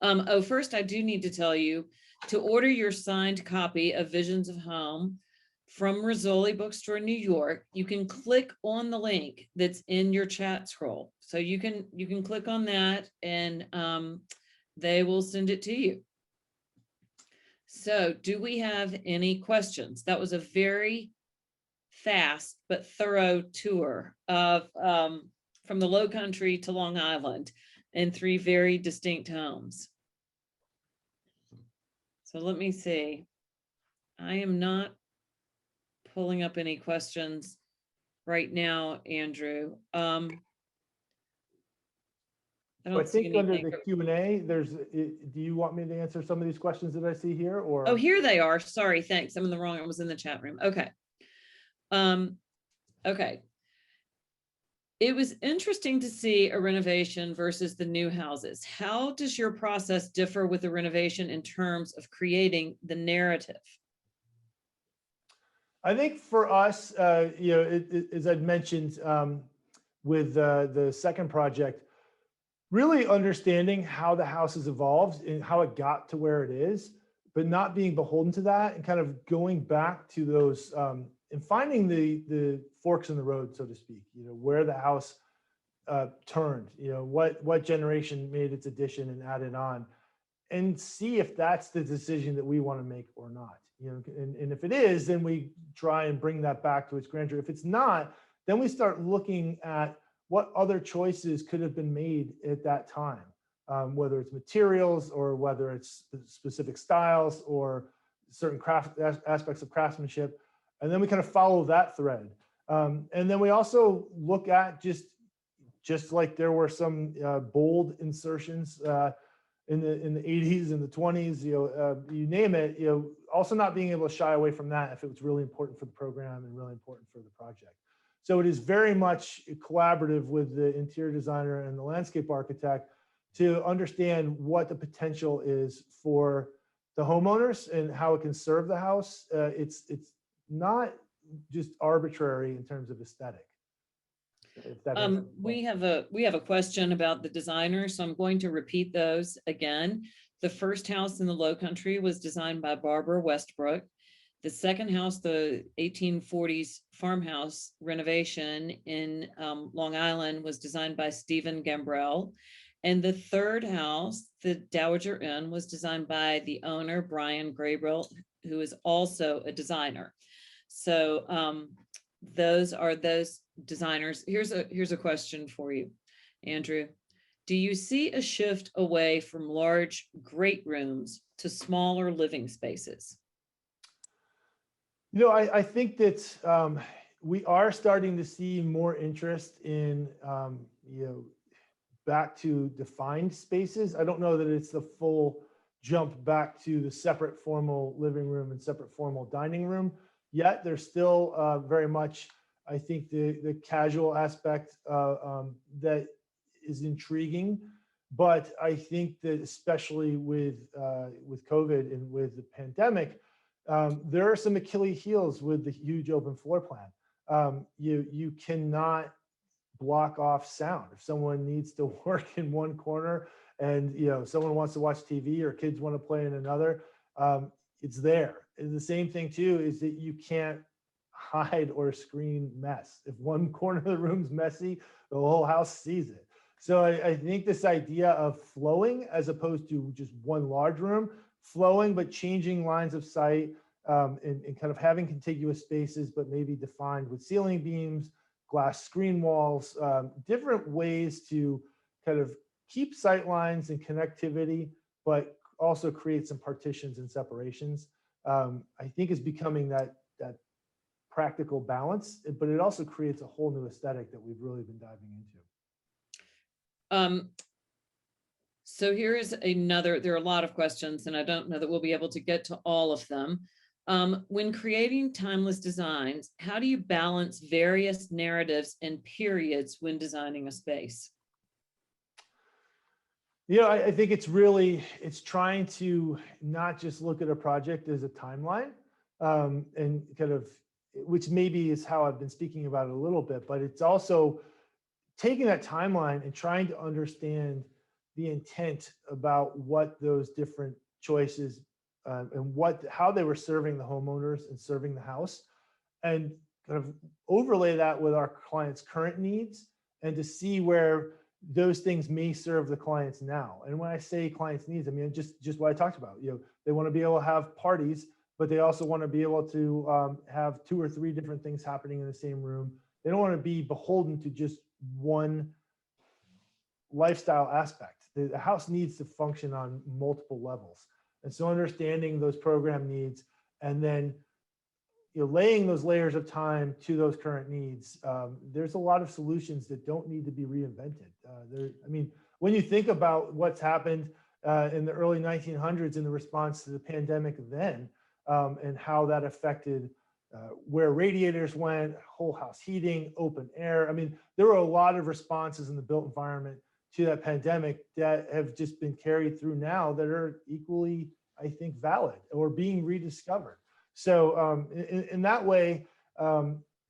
Oh, first I do need to tell you to order your signed copy of Visions of Home from Rizzoli Bookstore, New York. You can click on the link that's in your chat scroll. So you can click on that and they will send it to you. So do we have any questions? That was a very fast but thorough tour of from the Lowcountry to Long Island in 3 very distinct homes. So let me see. I am not pulling up any questions right now, Andrew. I So I don't see think under anything. the Q&A, do you want me to answer some of these questions that I see here, or? Oh, here they are. Sorry, thanks. I'm in the wrong. I was in the chat room. Okay. Okay. It was interesting to see a renovation versus the new houses. How does your process differ with the renovation in terms of creating the narrative? I think for us, as I'd mentioned with the second project, really understanding how the house has evolved and how it got to where it is, but not being beholden to that, and kind of going back to those and finding the forks in the road, so to speak, where the house turned, what generation made its addition and added on, and see if that's the decision that we want to make or not. And if it is, then we try and bring that back to its grandeur. If it's not, then we start looking at what other choices could have been made at that time, whether it's materials or whether it's specific styles or certain craft aspects of craftsmanship. And then we kind of follow that thread. And then we also look at just like there were some bold insertions in the 80s and the 20s, you name it, also not being able to shy away from that if it was really important for the program and really important for the project. So it is very much collaborative with the interior designer and the landscape architect to understand what the potential is for the homeowners and how it can serve the house. It's not just arbitrary in terms of aesthetic. We have a question about the designer, so I'm going to repeat those again. The first house in the Lowcountry was designed by Barbara Westbrook. The second house, the 1840s farmhouse renovation in Long Island, was designed by Stephen Gambrell. And the third house, the Dowager Inn, was designed by the owner, Brian Grabrill, who is also a designer. So those are those designers. Here's a question for you, Andrew. Do you see a shift away from large great rooms to smaller living spaces? I think that we are starting to see more interest in, back to defined spaces. I don't know that it's the full jump back to the separate formal living room and separate formal dining room yet. There's still very much, I think, the casual aspect that is intriguing. But I think that especially with COVID and with the pandemic, there are some Achilles heels with the huge open floor plan. You cannot block off sound. If someone needs to work in one corner and someone wants to watch TV or kids want to play in another, it's there. And the same thing too is that you can't hide or screen mess. If one corner of the room's messy, the whole house sees it. So I think this idea of flowing as opposed to just one large room, flowing but changing lines of sight, and kind of having contiguous spaces but maybe defined with ceiling beams, glass screen walls, different ways to kind of keep sight lines and connectivity, but also create some partitions and separations. I think is becoming that practical balance, but it also creates a whole new aesthetic that we've really been diving into. So here is another, there are a lot of questions and I don't know that we'll be able to get to all of them. When creating timeless designs, how do you balance various narratives and periods when designing a space? I think it's trying to not just look at a project as a timeline, and kind of, which maybe is how I've been speaking about it a little bit, but it's also taking that timeline and trying to understand the intent about what those different choices and how they were serving the homeowners and serving the house, and kind of overlay that with our clients' current needs, and to see where those things may serve the clients now. And when I say clients' needs, I mean just what I talked about. They want to be able to have parties, but they also want to be able to have 2 or 3 different things happening in the same room. They don't want to be beholden to just one lifestyle aspect. The house needs to function on multiple levels. And so understanding those program needs, and then laying those layers of time to those current needs, there's a lot of solutions that don't need to be reinvented. I mean, when you think about what's happened in the early 1900s in the response to the pandemic then, and how that affected where radiators went, whole house heating, open air. I mean, there were a lot of responses in the built environment to that pandemic that have just been carried through now that are equally, I think, valid or being rediscovered. So in that way,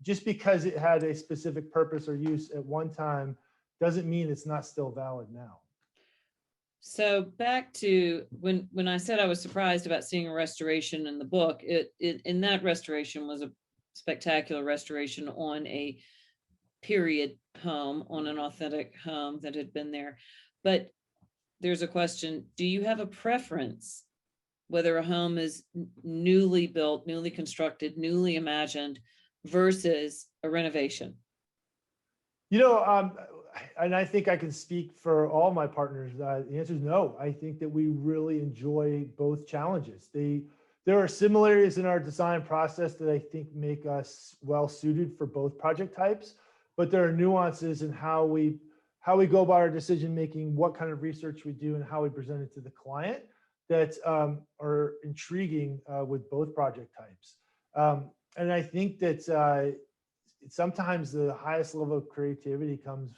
just because it had a specific purpose or use at one time doesn't mean it's not still valid now. So back to when I said I was surprised about seeing a restoration in the book, in that restoration was a spectacular restoration on a period home, on an authentic home that had been there. But there's a question, do you have a preference whether a home is newly built, newly constructed, newly imagined versus a renovation? And I think I can speak for all my partners. The answer is no. I think that we really enjoy both challenges. There are similarities in our design process that I think make us well suited for both project types, but there are nuances in how we go about our decision making, what kind of research we do, and how we present it to the client that are intriguing with both project types. And I think that sometimes the highest level of creativity comes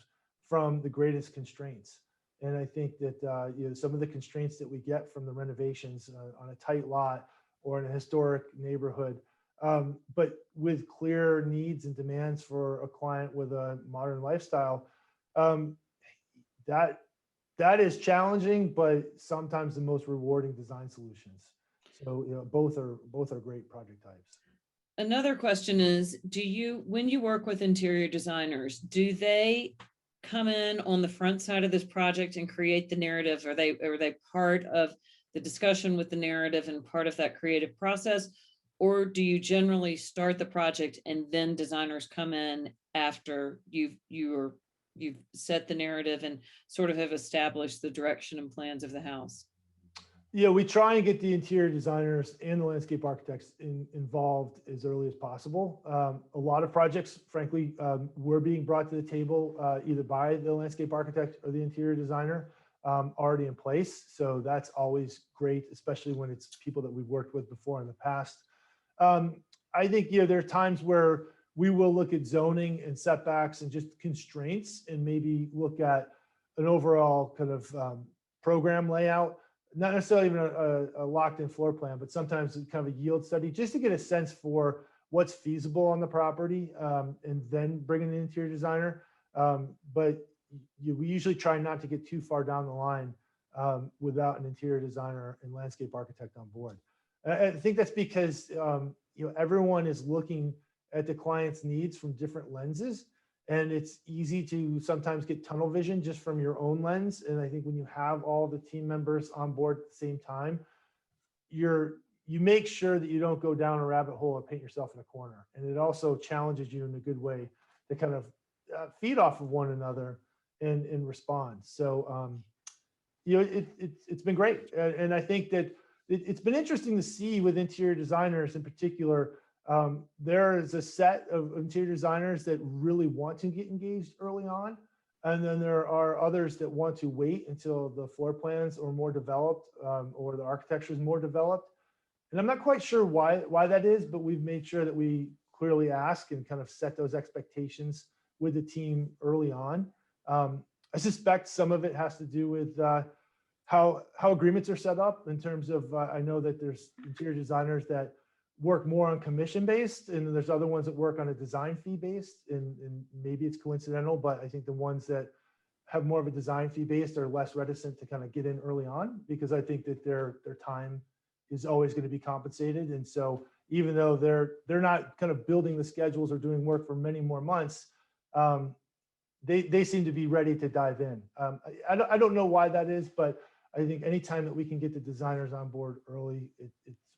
from the greatest constraints. And I think that some of the constraints that we get from the renovations on a tight lot or in a historic neighborhood, but with clear needs and demands for a client with a modern lifestyle, that is challenging, but sometimes the most rewarding design solutions. So both are great project types. Another question is, when you work with interior designers, do they come in on the front side of this project and create the narrative? Are they part of the discussion with the narrative and part of that creative process? Or do you generally start the project and then designers come in after you've set the narrative and sort of have established the direction and plans of the house? Yeah, we try and get the interior designers and the landscape architects involved as early as possible. A lot of projects, frankly, were being brought to the table either by the landscape architect or the interior designer already in place. So that's always great, especially when it's people that we've worked with before in the past. I think there are times where we will look at zoning and setbacks and just constraints and maybe look at an overall kind of program layout. Not necessarily even a locked-in floor plan, but sometimes it's kind of a yield study just to get a sense for what's feasible on the property, and then bring in an interior designer. But we usually try not to get too far down the line without an interior designer and landscape architect on board. I think that's because everyone is looking at the client's needs from different lenses. And it's easy to sometimes get tunnel vision just from your own lens. And I think when you have all the team members on board at the same time, you make sure that you don't go down a rabbit hole or paint yourself in a corner. And it also challenges you in a good way to kind of feed off of one another and respond. So, it's been great. And I think that it's been interesting to see with interior designers in particular. There is a set of interior designers that really want to get engaged early on. And then there are others that want to wait until the floor plans are more developed or the architecture is more developed. And I'm not quite sure why that is, but we've made sure that we clearly ask and kind of set those expectations with the team early on. I suspect some of it has to do with how agreements are set up in terms of, I know that there's interior designers that work more on commission based, and there's other ones that work on a design fee based, and maybe it's coincidental, but I think the ones that have more of a design fee based are less reticent to kind of get in early on, because I think that their time is always going to be compensated. And so even though they're not kind of building the schedules or doing work for many more months, they seem to be ready to dive in. I don't know why that is, but I think anytime that we can get the designers on board early,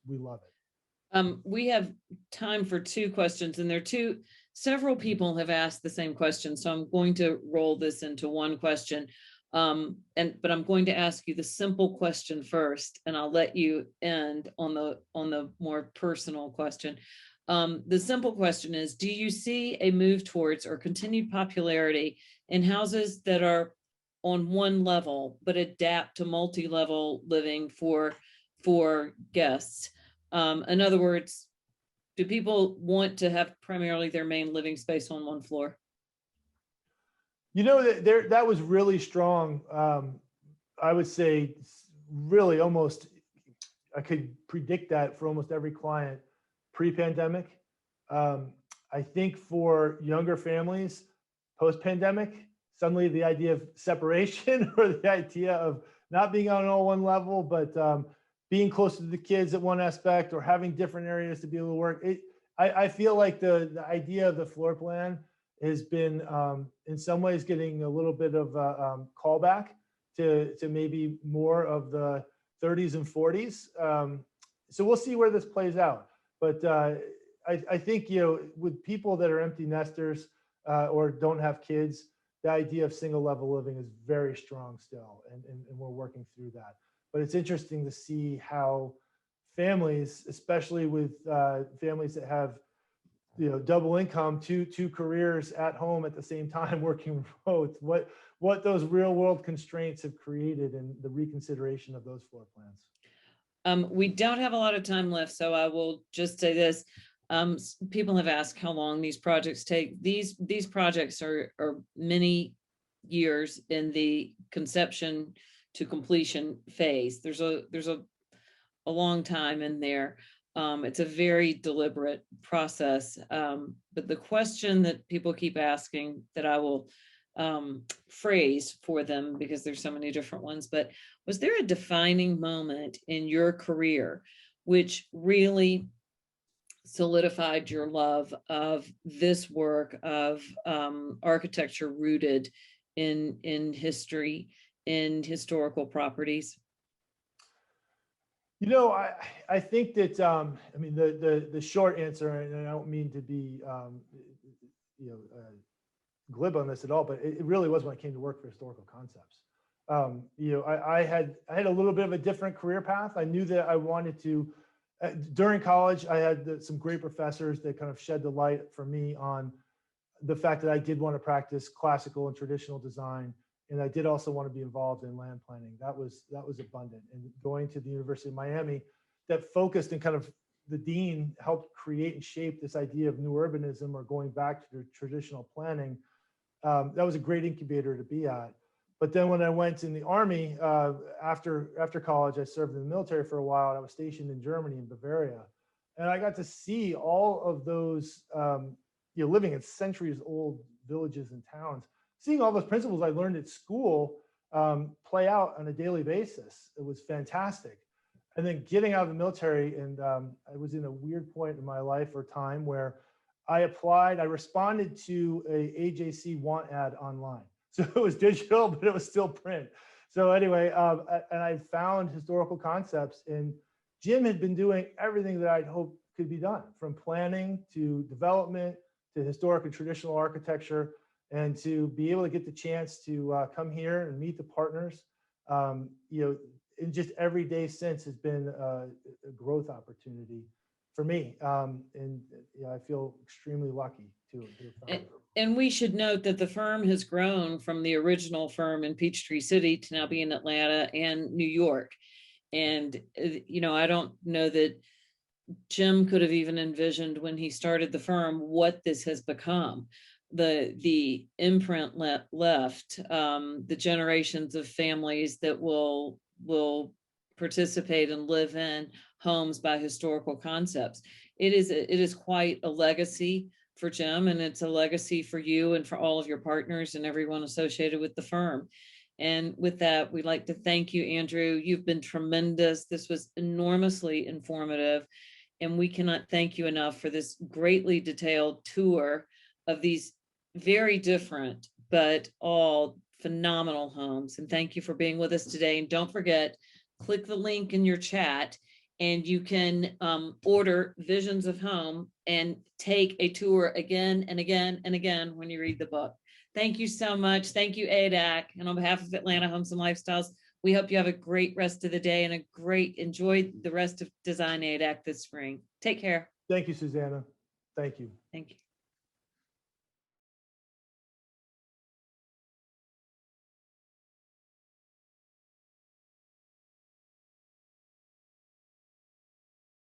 we love it. We have time for two questions, and several people have asked the same question. So I'm going to roll this into one question. But I'm going to ask you the simple question first, and I'll let you end on the more personal question. The simple question is, do you see a move towards or continued popularity in houses that are on one level, but adapt to multi-level living for guests? In other words, do people want to have primarily their main living space on one floor? You know, that was really strong. I would say really almost, I could predict that for almost every client pre-pandemic. I think for younger families, post-pandemic, suddenly the idea of separation or the idea of not being on all one level, but being closer to the kids at one aspect, or having different areas to be able to work. I feel like the idea of the floor plan has been in some ways getting a little bit of a callback to maybe more of the 30s and 40s. So we'll see where this plays out. But I think, you know, with people that are empty nesters or don't have kids, the idea of single level living is very strong still, and we're working through that. But it's interesting to see how families, especially with families that have, you know, double income, two careers at home at the same time, working remote, what those real world constraints have created, and the reconsideration of those floor plans. We don't have a lot of time left, so I will just say this. People have asked how long these projects take. These projects are many years in the conception to completion phase. There's a long time in there. It's a very deliberate process. But the question that people keep asking, that I will phrase for them, because there's so many different ones, but was there a defining moment in your career which really solidified your love of this work of architecture rooted in history, in historical properties? You know, I think that I mean the short answer, and I don't mean to be you know glib on this at all, but it really was when I came to work for Historical Concepts. You know, I had a little bit of a different career path. I knew that I wanted to. During college, I had some great professors that kind of shed the light for me on the fact that I did want to practice classical and traditional design. And I did also want to be involved in land planning. That was abundant. And going to the University of Miami, that focused, and kind of the dean helped create and shape this idea of new urbanism, or going back to the traditional planning. That was a great incubator to be at. But then when I went in the Army, after college, I served in the military for a while, and I was stationed in Germany, in Bavaria. And I got to see all of those, you know, living in centuries old villages and towns, seeing all those principles I learned at school play out on a daily basis. It was fantastic. And then getting out of the military, and I was in a weird point in my life or time where I responded to a AJC want ad online. So it was digital, but it was still print. So anyway, and I found Historical Concepts, and Jim had been doing everything that I'd hoped could be done, from planning to development to historic and traditional architecture. And to be able to get the chance to come here and meet the partners, you know, in just every day since has been a growth opportunity for me. And you know, I feel extremely lucky to have found it. And we should note that the firm has grown from the original firm in Peachtree City to now be in Atlanta and New York. And, you know, I don't know that Jim could have even envisioned when he started the firm what this has become. The imprint left, the generations of families that will participate and live in homes by historical concepts. It is quite a legacy for Jim, and it's a legacy for you and for all of your partners and everyone associated with the firm. And with that, we'd like to thank you, Andrew. You've been tremendous. This was enormously informative, and we cannot thank you enough for this greatly detailed tour of these very different, but all phenomenal homes. And thank you for being with us today. And don't forget, click the link in your chat and you can order Visions of Home and take a tour again and again and again when you read the book. Thank you so much. Thank you, ADAC. And on behalf of Atlanta Homes and Lifestyles, we hope you have a great rest of the day and enjoy the rest of Design ADAC this spring. Take care. Thank you, Susanna. Thank you. Thank you.